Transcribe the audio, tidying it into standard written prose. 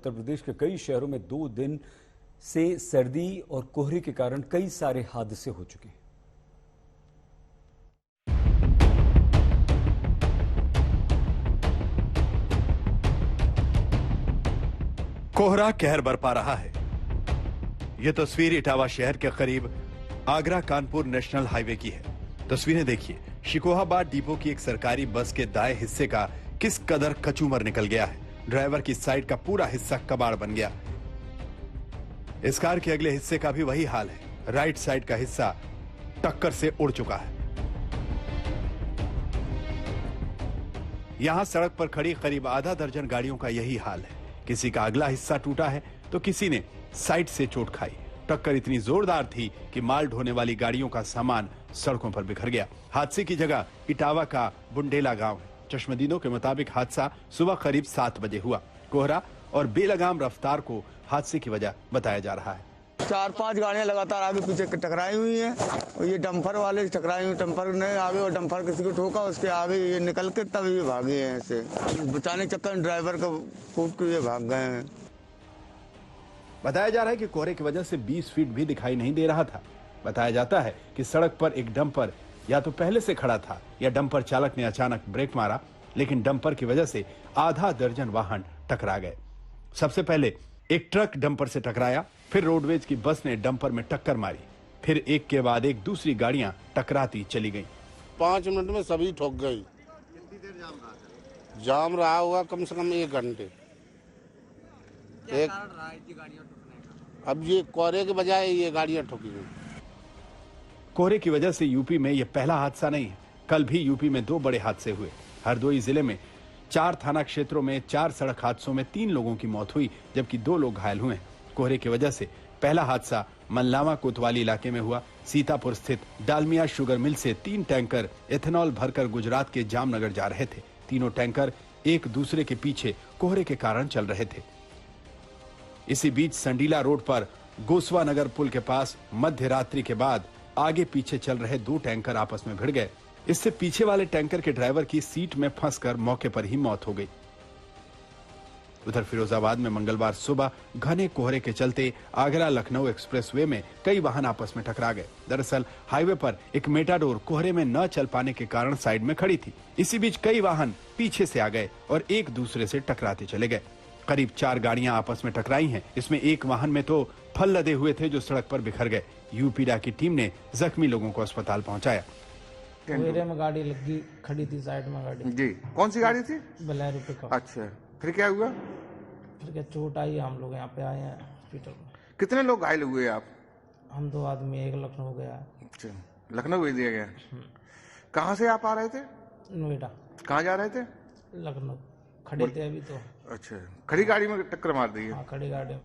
उत्तर प्रदेश के कई शहरों में 2 दिन से सर्दी और कोहरे के कारण कई सारे हादसे हो चुके हैं। कोहरा कहर बरपा रहा है। यह तस्वीर इटावा शहर के करीब आगरा कानपुर नेशनल हाईवे की है। तस्वीरें देखिए, शिकोहाबाद डिपो की एक सरकारी बस के दाएं हिस्से का किस कदर कचूमर निकल गया है। ड्राइवर की साइड का पूरा हिस्सा कबाड़ बन गया। इस कार के अगले हिस्से का भी वही हाल है। राइट साइड का हिस्सा टक्कर से उड़ चुका है। यहां सड़क पर खड़ी करीब आधा दर्जन गाड़ियों का यही हाल है। किसी का अगला हिस्सा टूटा है तो किसी ने साइड से चोट खाई। टक्कर इतनी जोरदार थी कि माल ढोने वाली गाड़ियों का सामान सड़कों पर बिखर गया। हादसे की जगह इटावा का बुंडेला गांव है। चश्मदीदों के मुताबिक हादसा सुबह करीब 7 बजे हुआ। कोहरा और बेलगाम रफ्तार को हादसे की वजह बताया जा रहा है। 4-5 गाड़ियां लगातार आगे पीछे टकराई हुई हैं और ये डंपर वाले टकराई हुई। डंपर ने आगे और डंपर किसी को ठोका, उसके आगे ये निकल के तब ये भागे हैं। ऐसे बचाने चक्कर में ड्राइवर को कूद के ये भाग गए हैं। बताया जा रहा है कि कोहरे की वजह से 20 फीट भी दिखाई नहीं दे रहा था। बताया जाता है कि सड़क पर एक डंपर या तो पहले से खड़ा था या डंपर चालक ने अचानक ब्रेक मारा, लेकिन डंपर की वजह से आधा दर्जन वाहन टकरा गए। सबसे पहले एक ट्रक डंपर से टकराया, फिर रोडवेज की बस ने डंपर में टक्कर मारी, फिर एक के बाद एक दूसरी गाड़ियां टकराती चली गईं। 5 मिनट में सभी ठोक गई। कितनी देर जाम रहा था? जाम रहा होगा कम से कम 1 घंटे। अब ये कोहरे के बजाय ये गाड़ियां ठोकी गई। कोहरे की वजह से यूपी में यह पहला हादसा नहीं है। कल भी यूपी में 2 बड़े हादसे हुए। हरदोई जिले में 4 थाना क्षेत्रों में 4 सड़क हादसों में 3 लोगों की मौत हुई, जबकि 2 लोग घायल हुए। कोहरे की वजह से पहला हादसा मनलावा कोतवाली इलाके में हुआ। सीतापुर स्थित डालमिया शुगर मिल से 3 टैंकर एथेनॉल भरकर गुजरात के जामनगर जा रहे थे। तीनों टैंकर एक दूसरे के पीछे कोहरे के कारण चल रहे थे। इसी बीच संडीला रोड पर गोसवा नगर पुल के पास मध्य रात्रि के बाद आगे पीछे चल रहे 2 टैंकर आपस में भिड़ गए। इससे पीछे वाले टैंकर के ड्राइवर की सीट में फंसकर मौके पर ही मौत हो गई। उधर फिरोजाबाद में मंगलवार सुबह घने कोहरे के चलते आगरा लखनऊ एक्सप्रेसवे में कई वाहन आपस में टकरा गए। दरअसल हाईवे पर एक मेटाडोर कोहरे में न चल पाने के कारण साइड में खड़ी थी। इसी बीच कई वाहन पीछे से आ गए और एक दूसरे से टकराते चले गए। करीब 4 गाड़ियां आपस में टकराई हैं। इसमें एक वाहन में तो फल लदे हुए थे जो सड़क पर बिखर गए। यूपीडा की टीम ने जख्मी लोगों को अस्पताल पहुंचाया। कोहरे में गाड़ी लगी खड़ी थी साइड में गाड़ी। जी, कौन सी गाड़ी थी? Bolero pickup. अच्छा, फिर क्या हुआ? फिर क्या चोट आई, हम लोग यहाँ पे आए हैं हॉस्पिटल में। कितने लोग घायल हुए आप? हम 2 आदमी, एक लखनऊ गया। अच्छा, लखनऊ भेज दिया गया। कहाँ से आप आ रहे थे? नोएडा। कहाँ जा रहे थे? लखनऊ। खड़े थे अभी तो। अच्छा, खड़ी गाड़ी में टक्कर मार दी है? हाँ, खड़ी गाड़ी में।